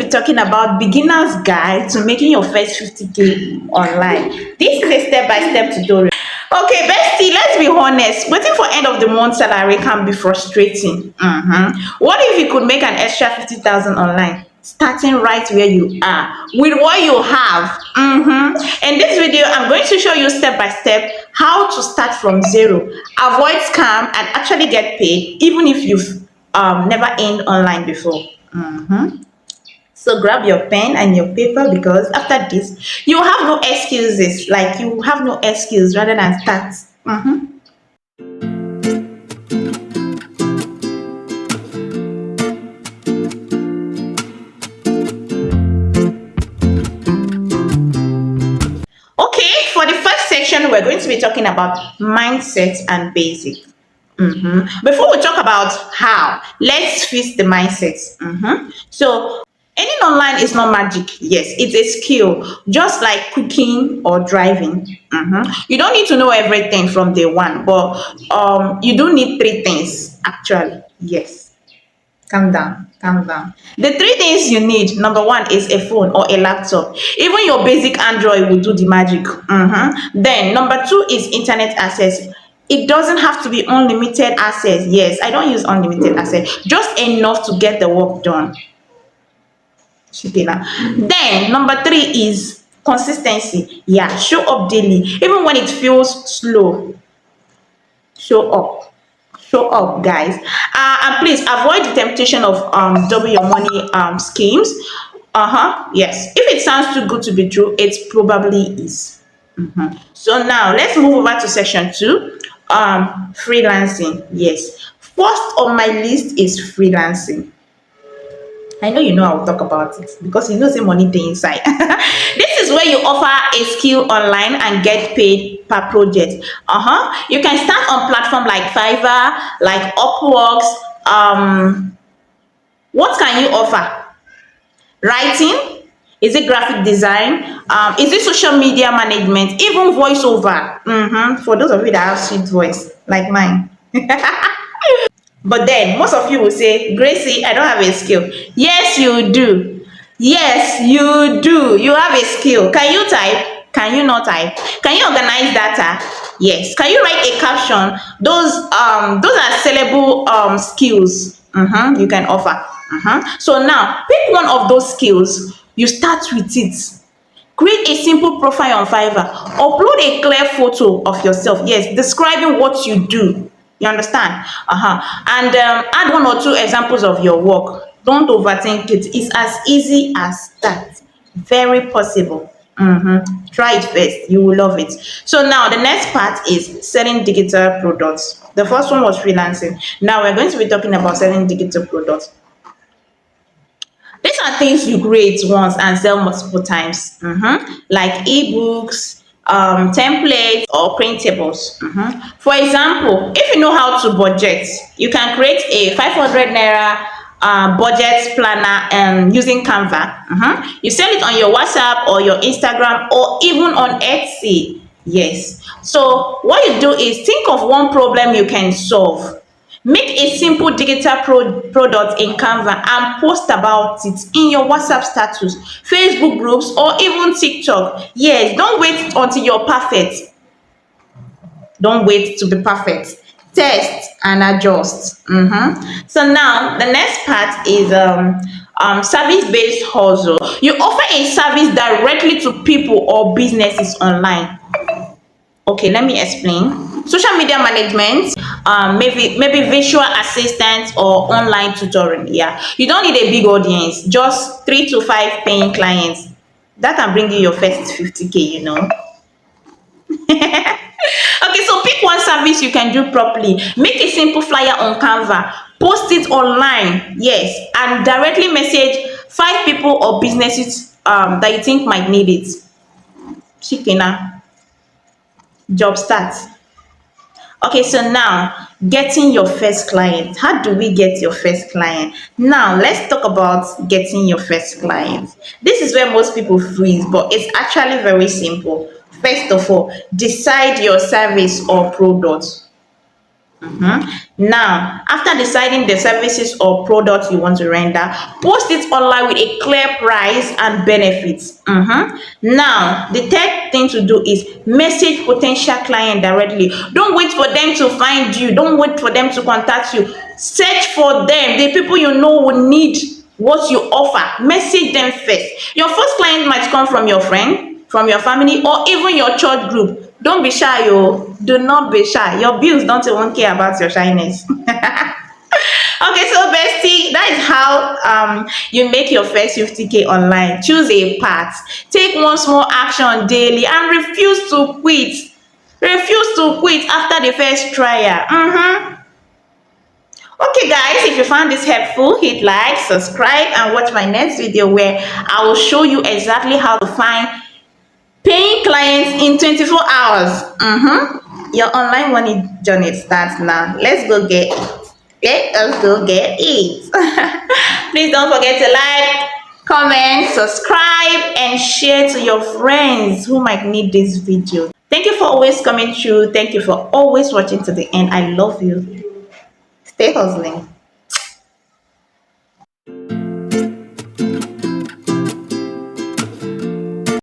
talking about beginner's guide to making your first 50K online. This is a step-by-step tutorial. Okay, bestie, let's be honest. Waiting for end of the month salary can be frustrating. What if you could make an extra 50,000 online? Starting right where you are with what you have. In this video, I'm going to show you step by step how to start from zero, avoid scam, and actually get paid even if you've never earned online before. So grab your pen and your paper, because after this, you have no excuses. Like, you have no excuse rather than start. Okay, for the first section, we're going to be talking about mindset and basic. Before we talk about how, let's fix the mindset. So, earning online is not magic. Yes, it's a skill, just like cooking or driving. You don't need to know everything from day one, but you do need three things actually. Yes, calm down, calm down. The three things you need: number one is a phone or a laptop. Even your basic Android will do the magic. Then number two is internet access. It doesn't have to be unlimited access. Yes, I don't use unlimited access, just enough to get the work done. Shikina. Then number three is consistency. Yeah, show up daily, even when it feels slow. Show up, show up, guys. And please avoid the temptation of double your money schemes. Yes, if it sounds too good to be true, it probably is. So now let's move over to section two. Freelancing. Yes, first on my list is freelancing. I know you know I'll talk about it because you know the money dey inside. This is where you offer a skill online and get paid per project. You can start on platform like Fiverr, like Upworks. What can you offer? Writing? Is it graphic design? Is it social media management? Even voiceover? For those of you that have sweet voice like mine. But then most of you will say, Gracie, I don't have a skill. Yes, you do. Yes, you do. You have a skill. Can you type? Can you not type? Can you organize data? Yes. Can you write a caption? Those are sellable skills you can offer. So now pick one of those skills. You start with it. Create a simple profile on Fiverr. Upload a clear photo of yourself. Yes, describing what you do. You understand? And add one or two examples of your work. Don't overthink it. It's as easy as that. Very possible. Try it first. You will love it. So now the next part is selling digital products. The first one was freelancing. Now we're going to be talking about selling digital products. These are things you create once and sell multiple times, like ebooks, templates, or printables. For example, if you know how to budget, you can create a 500 naira budget planner using Canva. You sell it on your WhatsApp or your Instagram or even on Etsy. Yes. So what you do is think of one problem you can solve. Make a simple digital product in Canva and post about it in your WhatsApp status, Facebook groups, or even TikTok. Yes, don't wait until you're perfect. Don't wait to be perfect. Test and adjust. So now the next part is service-based hustle. You offer a service directly to people or businesses online. Okay, let me explain. Social media management, maybe virtual assistants or online tutoring. Yeah, you don't need a big audience, just 3 to 5 paying clients. That can bring you your first 50K, you know. Okay, so pick one service you can do properly. Make a simple flyer on Canva, post it online, yes, and directly message 5 people or businesses that you think might need it. Shikena. Job start. Okay, so now getting your first client. How do we get your first client? Now let's talk about getting your first client. This is where most people freeze, but it's actually very simple. First of all, decide your service or product. Now, after deciding the services or products you want to render, post it online with a clear price and benefits. Now, the third thing to do is message potential client directly. Don't wait for them to find you. Don't wait for them to contact you. Search for them, the people you know will need what you offer. Message them first. Your first client might come from your friend, from your family, or even your church group. Don't be shy, yo. Do not be shy. Your bills don't even care about your shyness. Okay, so bestie, that is how you make your first 50K online. Choose a path. Take one small action daily and refuse to quit. Refuse to quit after the first trial. Okay guys, if you found this helpful, hit like, subscribe, and watch my next video where I will show you exactly how to find paying clients in 24 hours. Your online money journey starts now. Let's go get it. Please don't forget to like, comment, subscribe, and share to your friends who might need this video. Thank you for always coming through. Thank you for always watching to the end. I love you. Stay hustling.